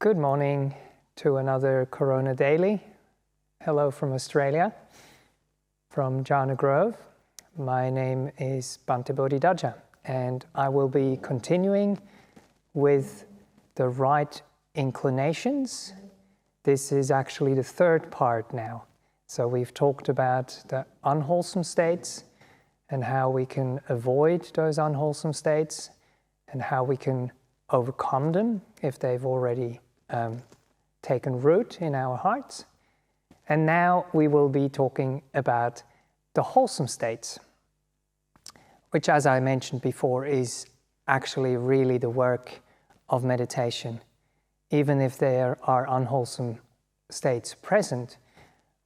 Good morning to another Corona Daily. Hello from Australia, from Jhana Grove. My name is Bhante Bodhidhaja, and I will be continuing with the right inclinations. This is actually the third part now. So we've talked about the unwholesome states and how we can avoid those unwholesome states and how we can overcome them if they've already taken root in our hearts. And now we will be talking about the wholesome states, which, as I mentioned before, is actually really the work of meditation. Even if there are unwholesome states present,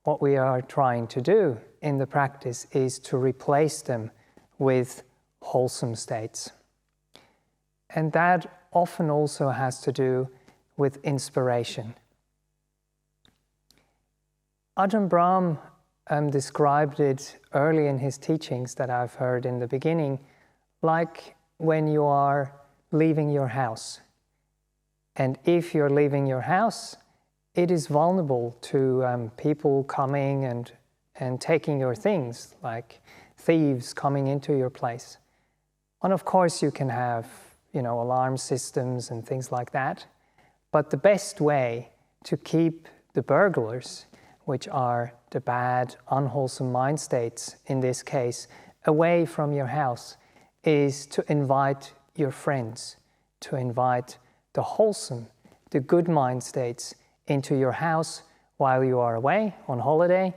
what we are trying to do in the practice is to replace them with wholesome states. And that often also has to do with inspiration. Ajahn Brahm described it early in his teachings that I've heard in the beginning, like when you are leaving your house. And if you're leaving your house, it is vulnerable to people coming and taking your things, like thieves coming into your place. And of course you can have, alarm systems and things like that. But the best way to keep the burglars, which are the bad, unwholesome mind states in this case, away from your house, is to invite your friends, to invite the wholesome, the good mind states into your house while you are away on holiday,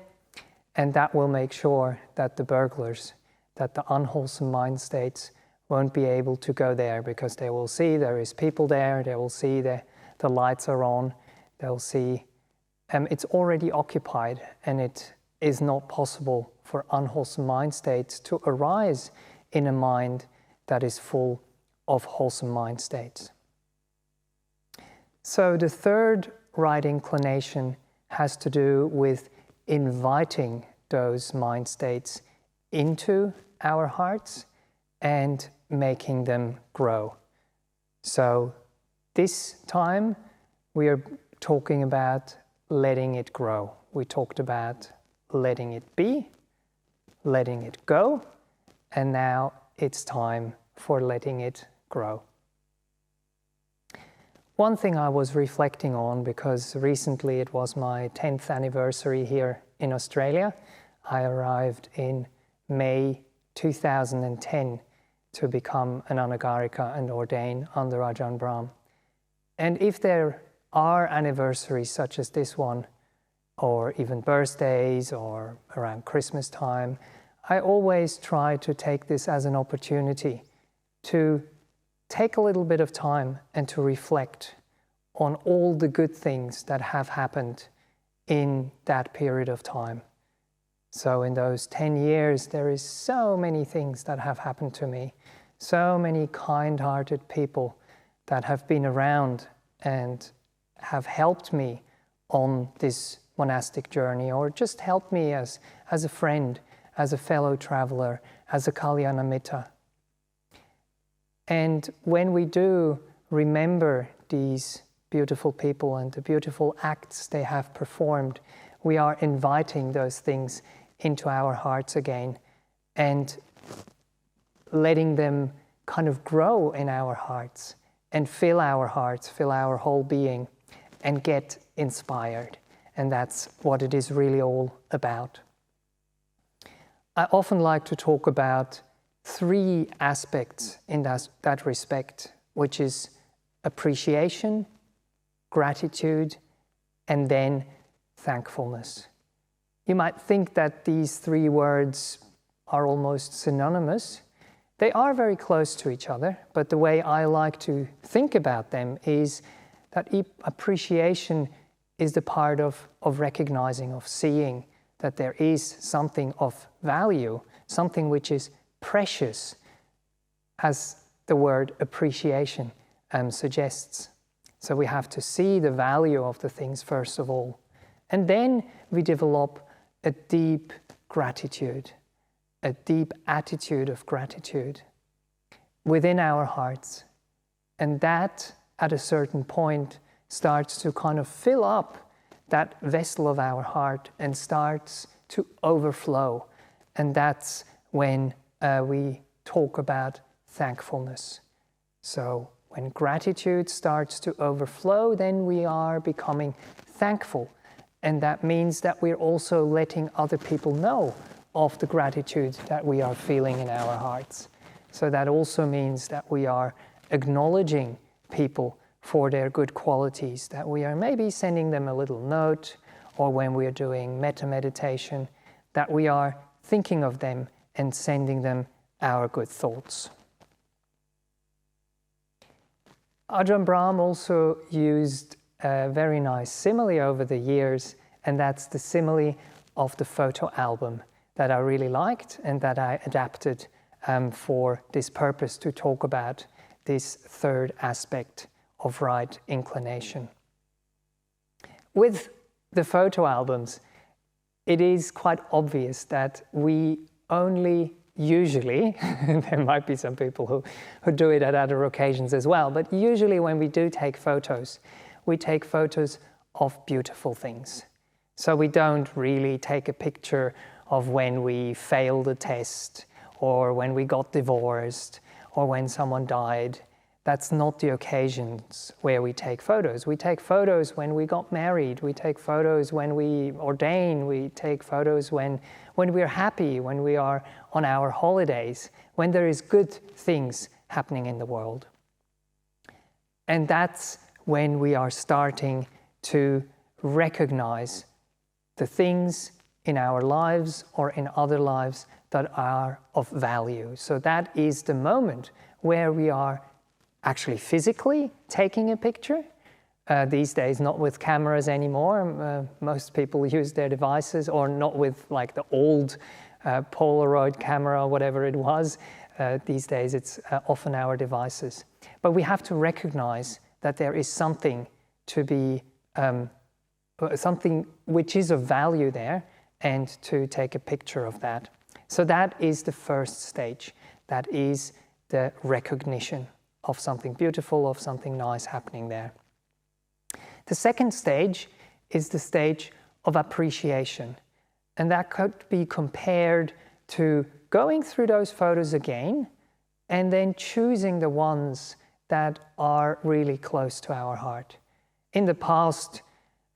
and that will make sure that the burglars, that the unwholesome mind states won't be able to go there, because they will see there is people there, they will see the lights are on, they'll see it's already occupied, and it is not possible for unwholesome mind states to arise in a mind that is full of wholesome mind states. So the third right inclination has to do with inviting those mind states into our hearts and making them grow. So this time we are talking about letting it grow. We talked about letting it be, letting it go, and now it's time for letting it grow. One thing I was reflecting on, because recently it was my 10th anniversary here in Australia. I arrived in May 2010 to become an anagarika and ordain under Ajahn Brahm. And if there are anniversaries such as this one, or even birthdays or around Christmas time, I always try to take this as an opportunity to take a little bit of time and to reflect on all the good things that have happened in that period of time. So in those 10 years, there is so many things that have happened to me, so many kind-hearted people that have been around and have helped me on this monastic journey, or just helped me as a friend, as a fellow traveler, as a Kalyanamitta. And when we do remember these beautiful people and the beautiful acts they have performed, we are inviting those things into our hearts again and letting them kind of grow in our hearts and fill our hearts, fill our whole being, and get inspired. And that's what it is really all about. I often like to talk about three aspects in that respect, which is appreciation, gratitude, and then thankfulness. You might think that these three words are almost synonymous. They are very close to each other, but the way I like to think about them is that appreciation is the part of recognizing, of seeing that there is something of value, something which is precious, as the word appreciation suggests. So we have to see the value of the things first of all. And then we develop a deep gratitude, a deep attitude of gratitude within our hearts. And that, at a certain point, starts to kind of fill up that vessel of our heart and starts to overflow. And that's when we talk about thankfulness. So when gratitude starts to overflow, then we are becoming thankful. And that means that we're also letting other people know of the gratitude that we are feeling in our hearts. So that also means that we are acknowledging people for their good qualities, that we are maybe sending them a little note, or when we are doing metta meditation, that we are thinking of them and sending them our good thoughts. Ajahn Brahm also used a very nice simile over the years, and that's the simile of the photo album that I really liked and that I adapted for this purpose, to talk about this third aspect of right inclination. With the photo albums, it is quite obvious that we only usually, there might be some people who do it at other occasions as well, but usually when we do take photos, we take photos of beautiful things. So we don't really take a picture of when we failed a test, or when we got divorced, or when someone died. That's not the occasions where we take photos. We take photos when we got married. We take photos when we ordain. We take photos when we're happy, when we are on our holidays, when there is good things happening in the world. And that's when we are starting to recognize the things in our lives or in other lives that are of value. So that is the moment where we are actually physically taking a picture. These days, not with cameras anymore. Most people use their devices, or not with like the old Polaroid camera or whatever it was. These days, it's often our devices. But we have to recognize that there is something to be, something which is of value there, and to take a picture of that. So that is the first stage. That is the recognition of something beautiful, of something nice happening there. The second stage is the stage of appreciation. And that could be compared to going through those photos again and then choosing the ones that are really close to our heart. In the past,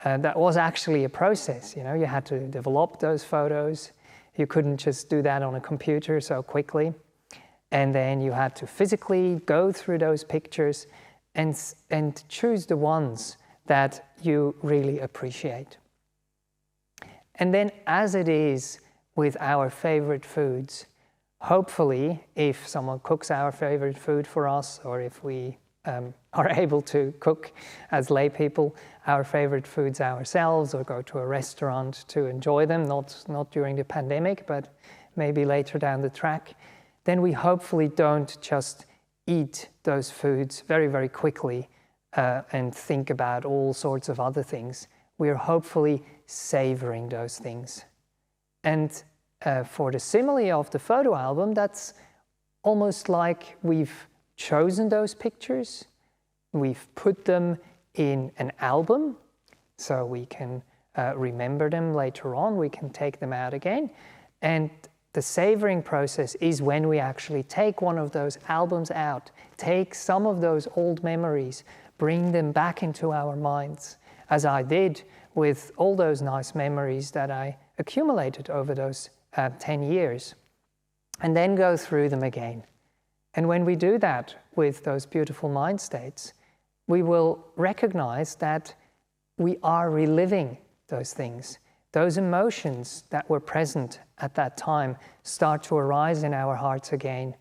that was actually a process. You know, you had to develop those photos. You couldn't just do that on a computer so quickly. And then you had to physically go through those pictures and choose the ones that you really appreciate. And then, as it is with our favorite foods, hopefully, if someone cooks our favorite food for us, or if we are able to cook as lay people our favorite foods ourselves, or go to a restaurant to enjoy them, not during the pandemic, but maybe later down the track, then we hopefully don't just eat those foods very, very quickly and think about all sorts of other things. We're hopefully savoring those things. And for the simile of the photo album, that's almost like we've chosen those pictures, we've put them in an album, so we can remember them later on, we can take them out again. And the savoring process is when we actually take one of those albums out, take some of those old memories, bring them back into our minds, as I did with all those nice memories that I accumulated over those 10 years, and then go through them again. And when we do that with those beautiful mind states, we will recognize that we are reliving those things. Those emotions that were present at that time start to arise in our hearts again,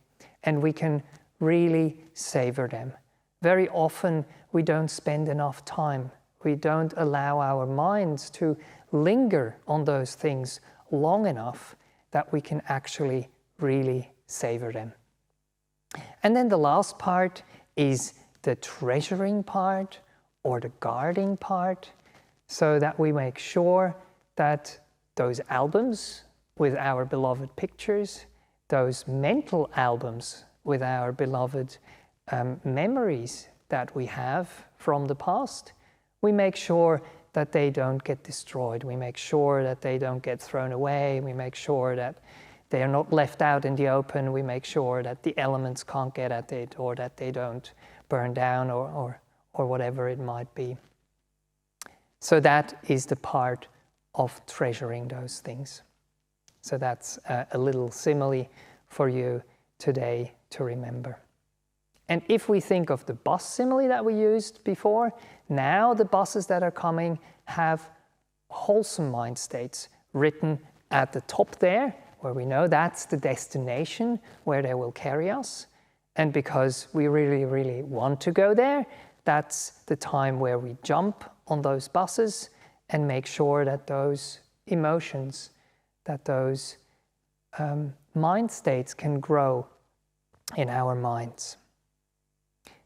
and we can really savor them. Very often, we don't spend enough time. We don't allow our minds to linger on those things long enough that we can actually really savor them. And then the last part is the treasuring part, or the guarding part, so that we make sure that those albums with our beloved pictures, those mental albums with our beloved memories that we have from the past, We make sure that they don't get destroyed. We make sure that they don't get thrown away. We make sure that they are not left out in the open. We make sure that the elements can't get at it, or that they don't burn down, or whatever it might be. So that is the part of treasuring those things. So that's a little simile for you today to remember. And if we think of the bus simile that we used before, now the buses that are coming have wholesome mind states written at the top there, where we know that's the destination where they will carry us. And because we really, really want to go there, that's the time where we jump on those buses and make sure that those emotions, that those mind states can grow in our minds.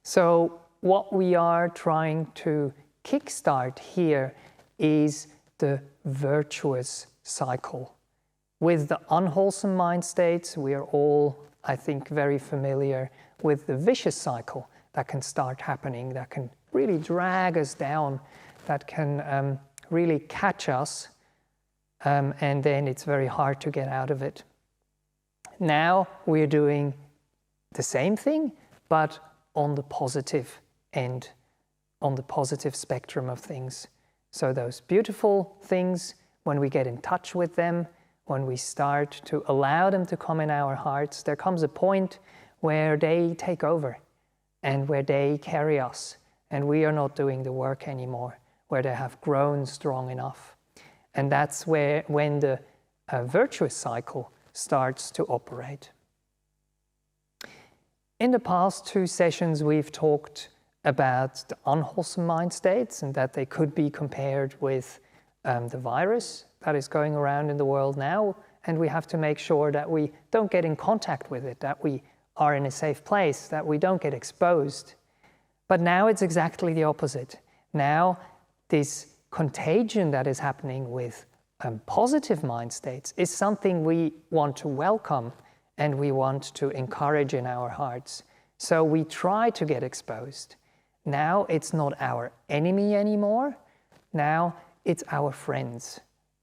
So what we are trying to kickstart here is the virtuous cycle. With the unwholesome mind states, we are all, I think, very familiar with the vicious cycle that can start happening, that can really drag us down, that can really catch us, and then it's very hard to get out of it. Now we're doing the same thing, but on the positive end, on the positive spectrum of things. So those beautiful things, when we get in touch with them, when we start to allow them to come in our hearts, there comes a point where they take over and where they carry us, and we are not doing the work anymore, where they have grown strong enough. And that's when the virtuous cycle starts to operate. In the past 2 sessions, we've talked about the unwholesome mind states, and that they could be compared with the virus that is going around in the world now, and we have to make sure that we don't get in contact with it, that we are in a safe place, that we don't get exposed. But now it's exactly the opposite. Now this contagion that is happening with positive mind states is something we want to welcome and we want to encourage in our hearts. So we try to get exposed. Now it's not our enemy anymore. Now it's our friends.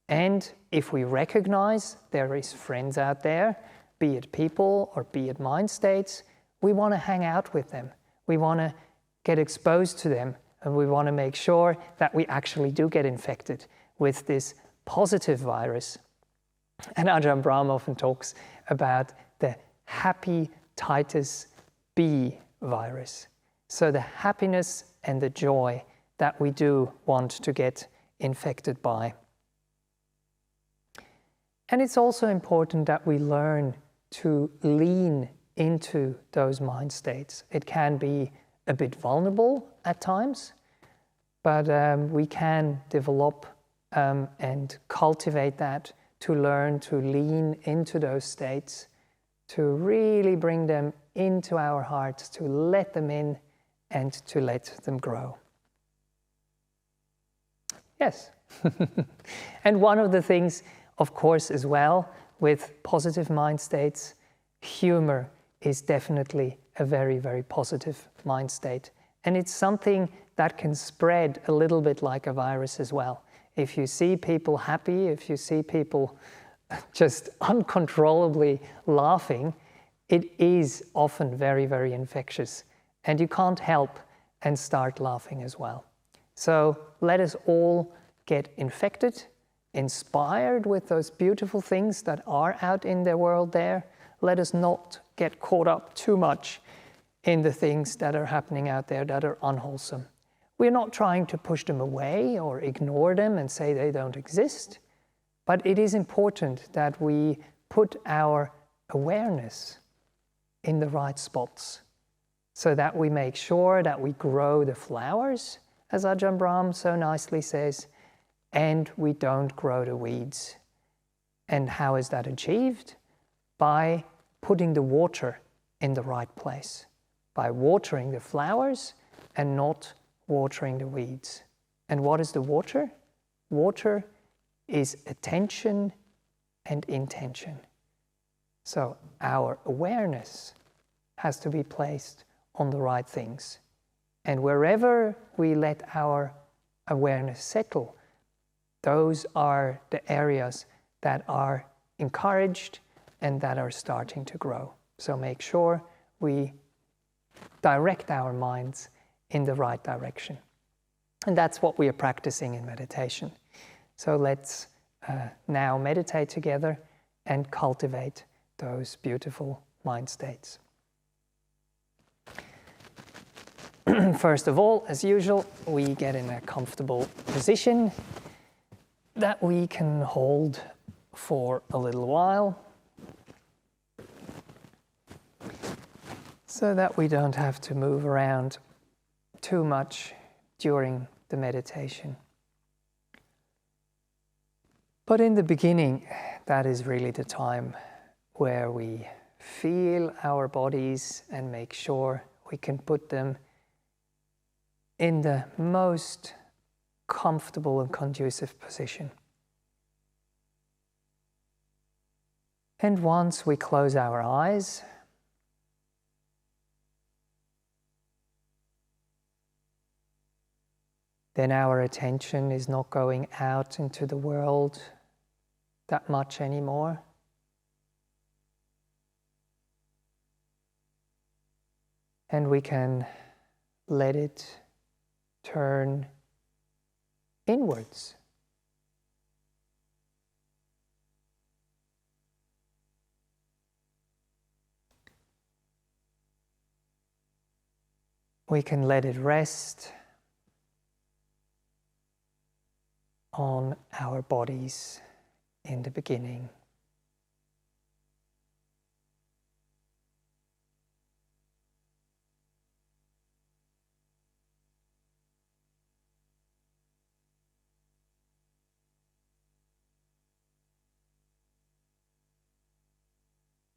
And if we recognize there is friends out there, be it people or be it mind states, we want to hang out with them. We want to get exposed to them, and we want to make sure that we actually do get infected with this positive virus. And Ajahn Brahm often talks about the hepatitis B virus. So the happiness and the joy that we do want to get infected by. And it's also important that we learn to lean into those mind states. It can be a bit vulnerable at times, but we can develop and cultivate that to learn to lean into those states, to really bring them into our hearts, to let them in and to let them grow. Yes. And one of the things, of course, as well, with positive mind states, humor is definitely a very, very positive mind state. And it's something that can spread a little bit like a virus as well. If you see people happy, if you see people just uncontrollably laughing, it is often very, very infectious. And you can't help and start laughing as well. So let us all get infected, inspired with those beautiful things that are out in the world there. Let us not get caught up too much in the things that are happening out there that are unwholesome. We're not trying to push them away or ignore them and say they don't exist, but it is important that we put our awareness in the right spots so that we make sure that we grow the flowers, as Ajahn Brahm so nicely says, and we don't grow the weeds. And how is that achieved? By putting the water in the right place, by watering the flowers and not watering the weeds. And what is the water? Water is attention and intention. So our awareness has to be placed on the right things. And wherever we let our awareness settle, those are the areas that are encouraged and that are starting to grow. So make sure we direct our minds in the right direction. And that's what we are practicing in meditation. So let's now meditate together and cultivate those beautiful mind states. First of all, as usual, we get in a comfortable position that we can hold for a little while, so that we don't have to move around too much during the meditation. But in the beginning, that is really the time where we feel our bodies and make sure we can put them in the most comfortable and conducive position. And once we close our eyes, then our attention is not going out into the world that much anymore. And we can let it turn inwards. We can let it rest on our bodies in the beginning.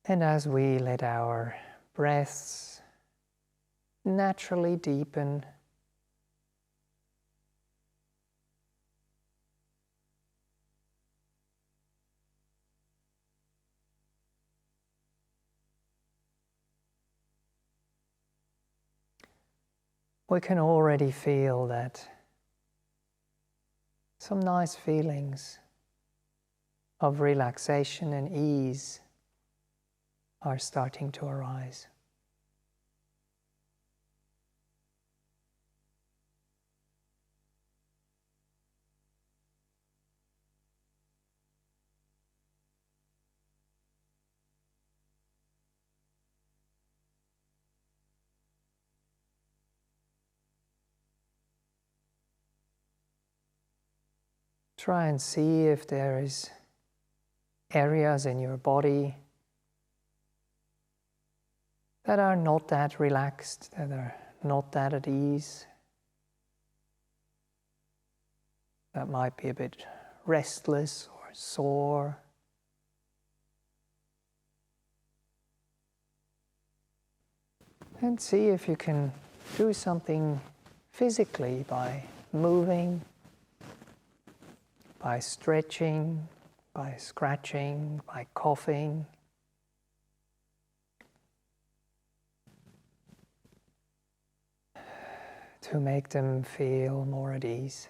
And as we let our breaths naturally deepen, we can already feel that some nice feelings of relaxation and ease are starting to arise. Try and see if there is areas in your body that are not that relaxed, that are not that at ease, that might be a bit restless or sore. And see if you can do something physically by moving, by stretching, by scratching, by coughing. To make them feel more at ease.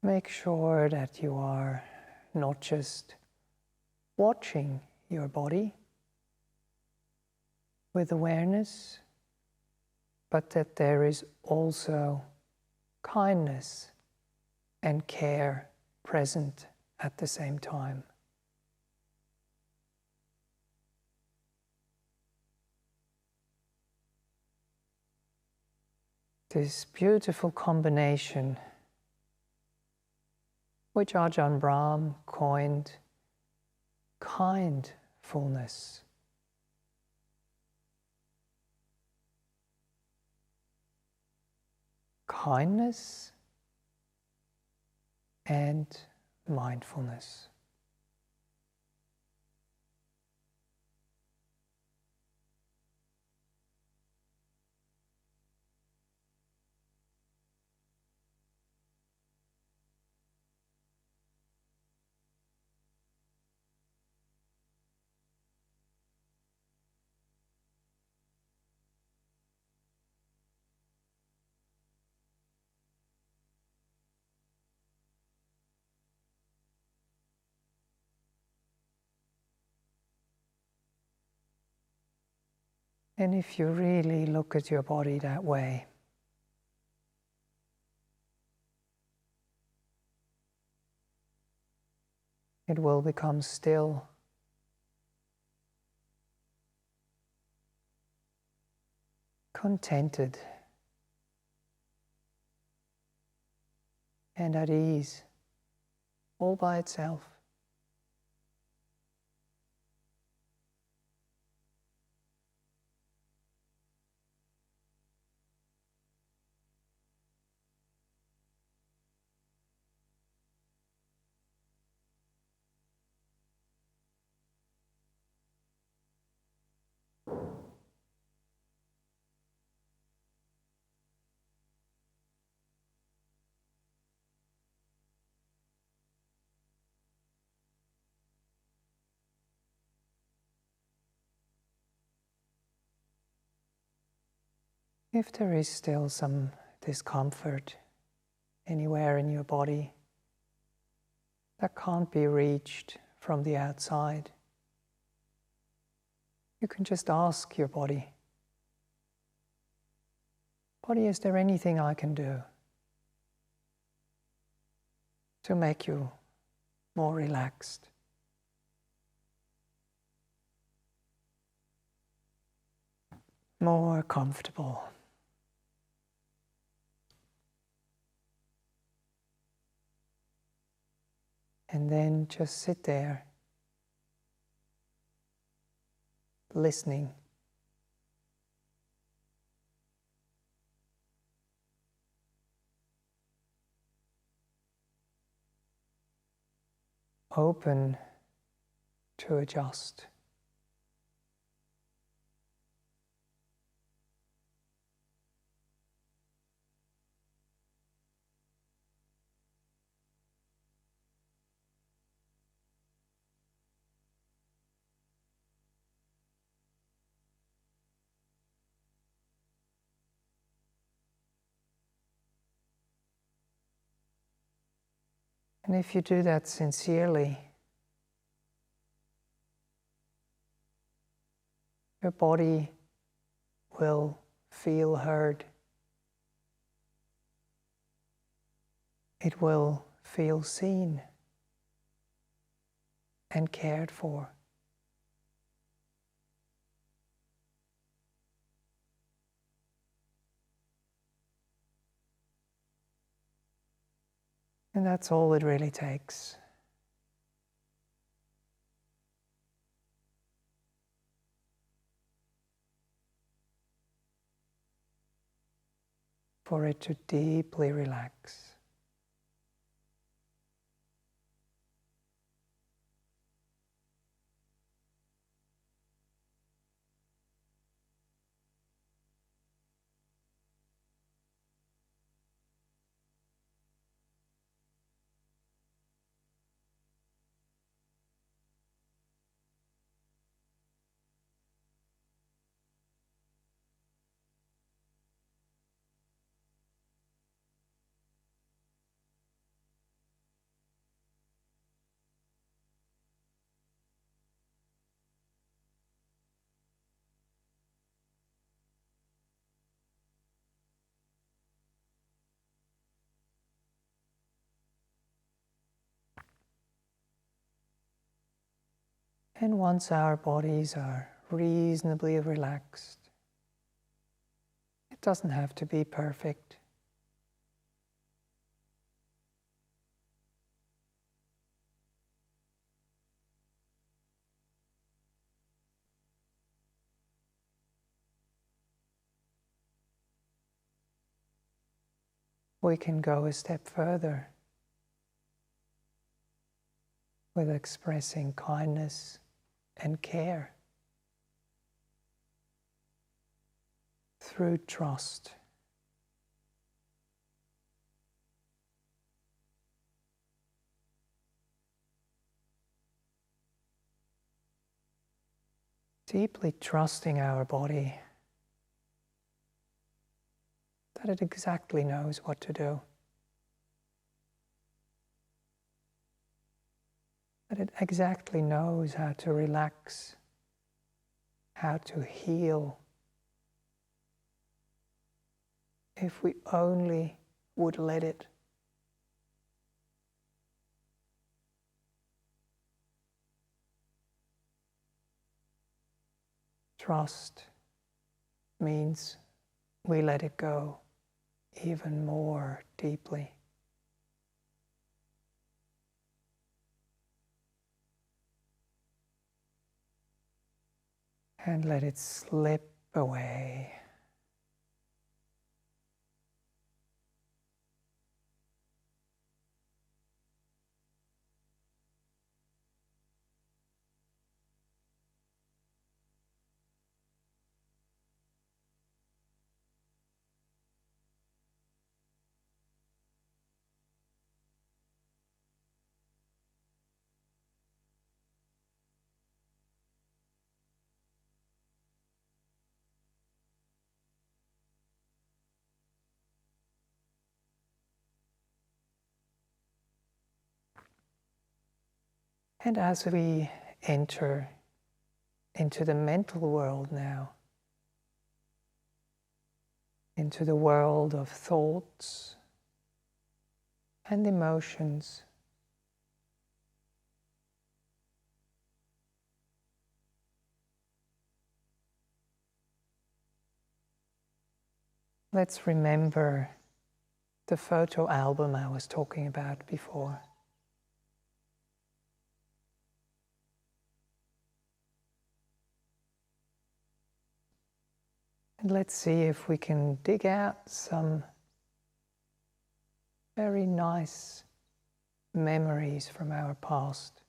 Make sure that you are not just watching your body with awareness, but that there is also kindness and care present at the same time. This beautiful combination which Ajahn Brahm coined kindfulness. Kindness and mindfulness. And if you really look at your body that way, it will become still, contented, and at ease, all by itself. If there is still some discomfort anywhere in your body that can't be reached from the outside, you can just ask your body, "Body, is there anything I can do to make you more relaxed?" More comfortable. And then just sit there, listening. Open to adjust. And if you do that sincerely, your body will feel heard. It will feel seen and cared for. And that's all it really takes. For it to deeply relax. And once our bodies are reasonably relaxed, it doesn't have to be perfect. We can go a step further with expressing kindness and care through trust. Deeply trusting our body that it exactly knows what to do, that it exactly knows how to relax, how to heal, if we only would let it. Trust means we let it go even more deeply. And let it slip away. And as we enter into the mental world now, into the world of thoughts and emotions, let's remember the photo album I was talking about before. And let's see if we can dig out some very nice memories from our past.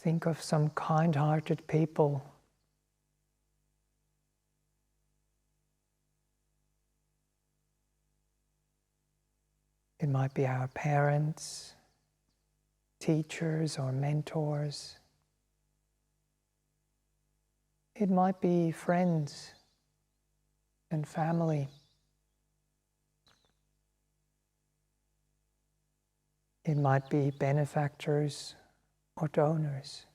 Think of some kind-hearted people. It might be our parents, teachers or mentors. It might be friends and family. It might be benefactors or donors.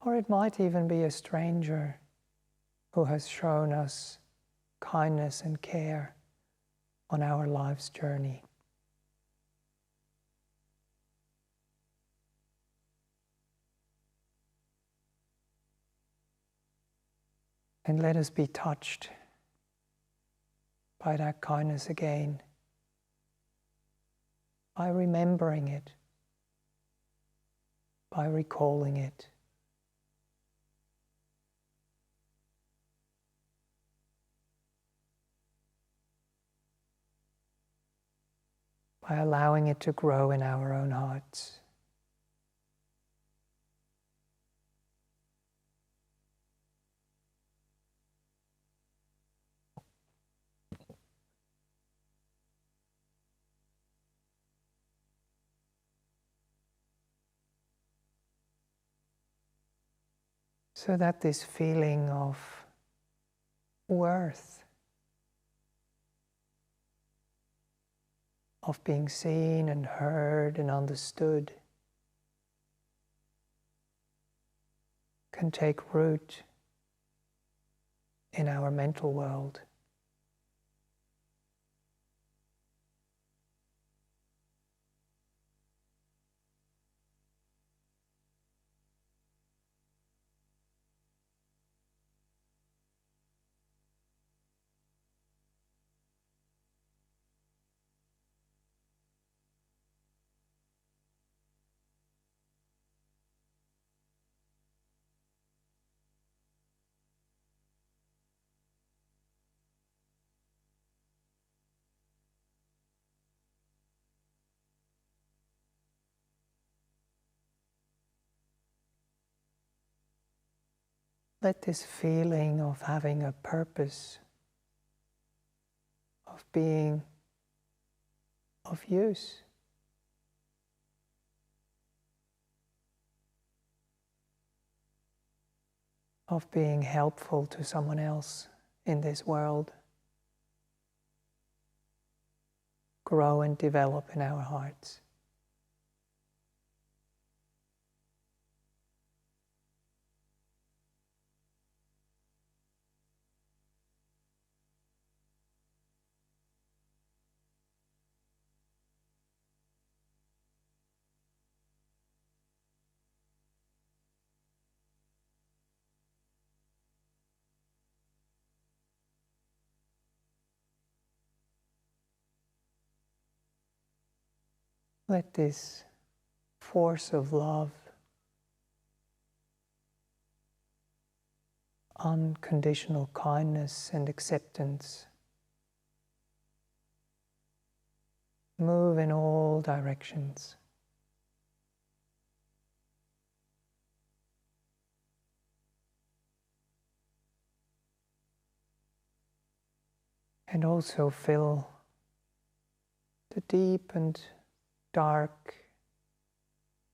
Or it might even be a stranger who has shown us kindness and care on our life's journey. And let us be touched by that kindness again, by remembering it, by recalling it. By allowing it to grow in our own hearts. So that this feeling of worth, of being seen and heard and understood, can take root in our mental world. Let this feeling of having a purpose, of being of use, of being helpful to someone else in this world, grow and develop in our hearts. Let this force of love, unconditional kindness and acceptance move in all directions. And also fill the deep and dark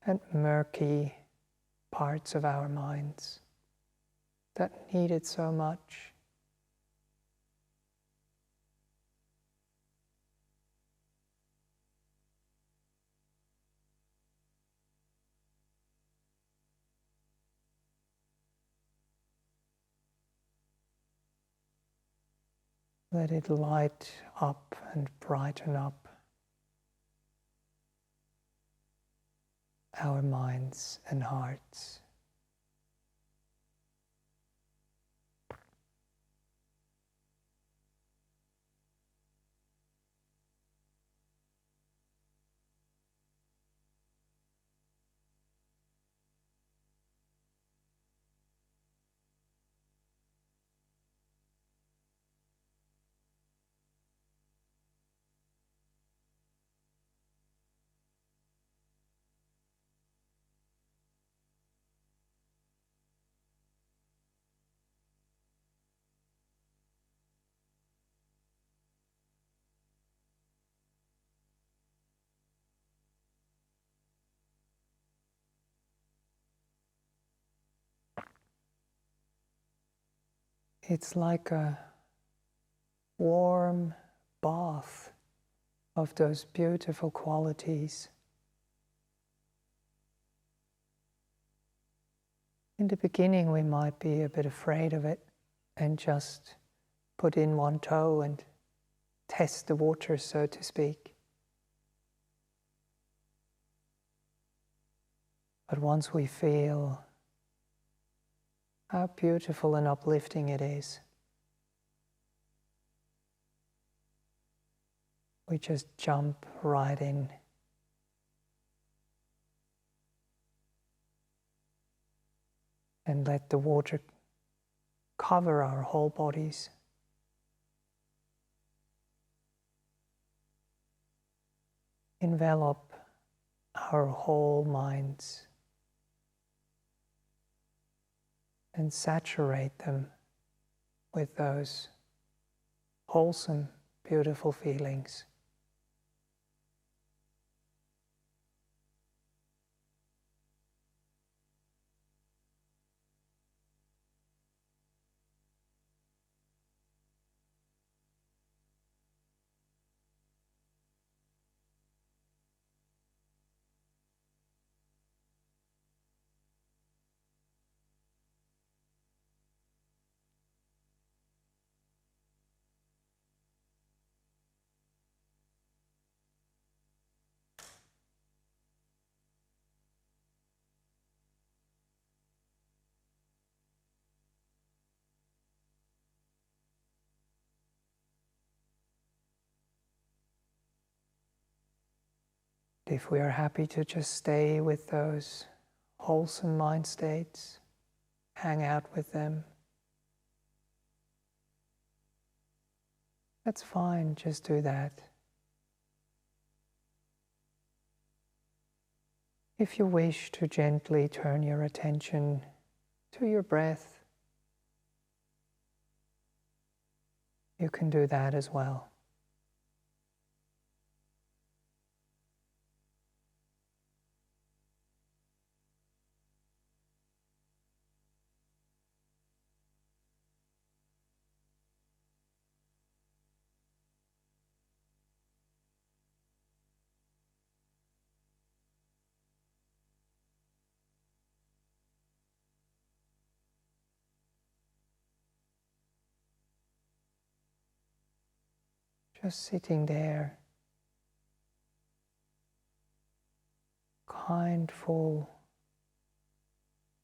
and murky parts of our minds that need it so much. Let it light up and brighten up our minds and hearts. It's like a warm bath of those beautiful qualities. In the beginning, we might be a bit afraid of it and just put in one toe and test the water, so to speak. But once we feel how beautiful and uplifting it is, we just jump right in. And let the water cover our whole bodies. Envelop our whole minds. And saturate them with those wholesome, beautiful feelings. If we are happy to just stay with those wholesome mind states, hang out with them, that's fine, just do that. If you wish to gently turn your attention to your breath, you can do that as well. Just sitting there, kindful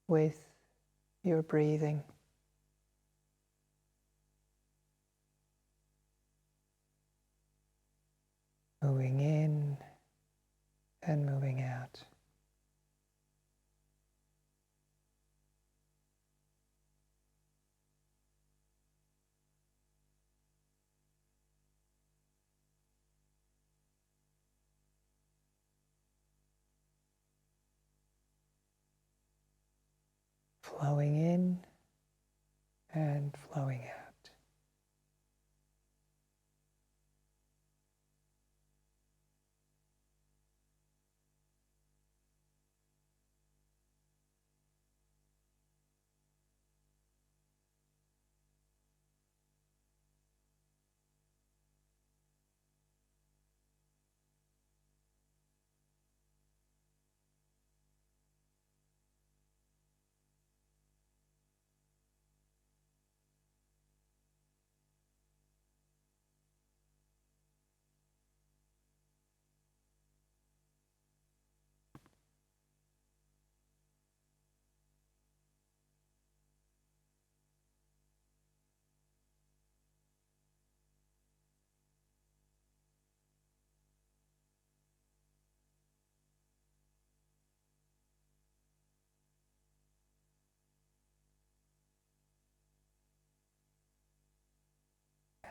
with your breathing. Moving in and moving out. Flowing in and flowing out.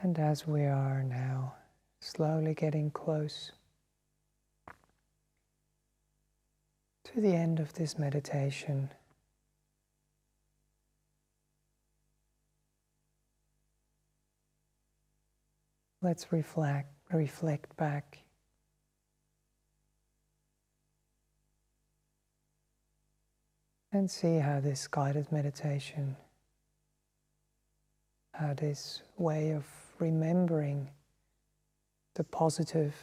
And as we are now slowly getting close to the end of this meditation, let's reflect back and see how this guided meditation, how this way of remembering the positive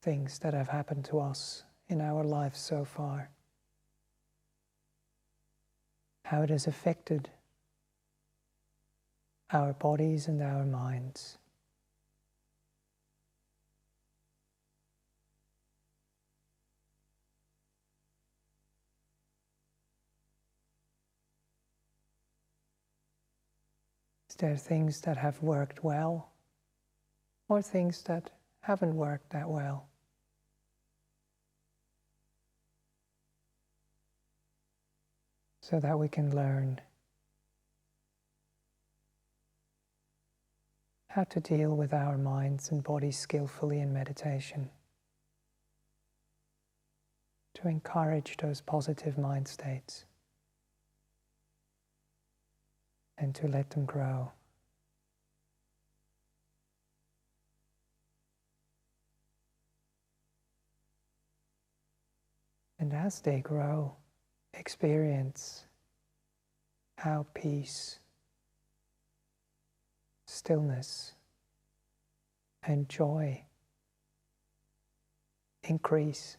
things that have happened to us in our lives so far, how it has affected our bodies and our minds. Is there things that have worked well, or things that haven't worked that well? So that we can learn how to deal with our minds and bodies skillfully in meditation, to encourage those positive mind states and to let them grow. And as they grow, experience how peace, stillness, and joy increase.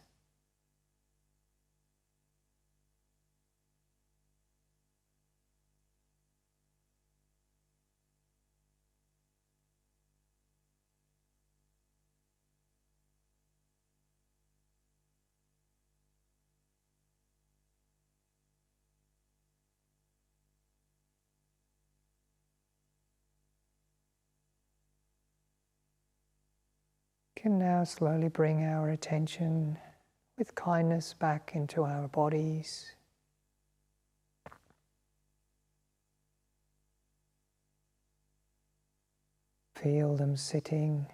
Can now slowly bring our attention with kindness back into our bodies. Feel them sitting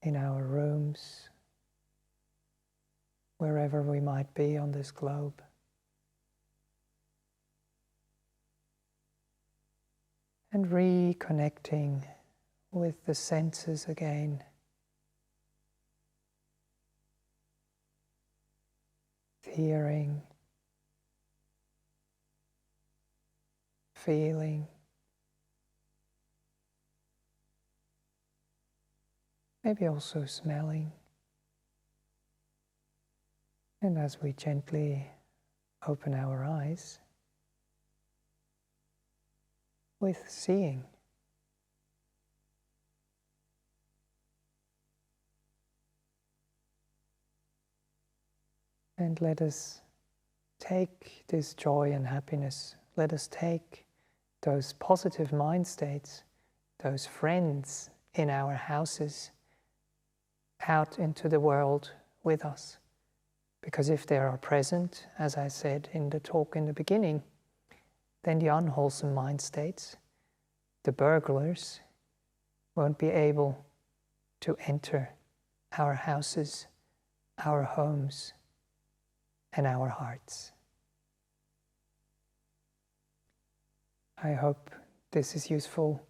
in our rooms, wherever we might be on this globe. and reconnecting with the senses again. Hearing, feeling, maybe also smelling. And as we gently open our eyes, with seeing. And let us take this joy and happiness, let us take those positive mind states, those friends in our houses, out into the world with us. Because if they are present, as I said in the talk in the beginning, then the unwholesome mind states, the burglars, won't be able to enter our houses, our homes, and our hearts. I hope this is useful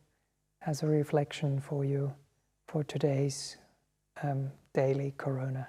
as a reflection for you for today's daily Corona.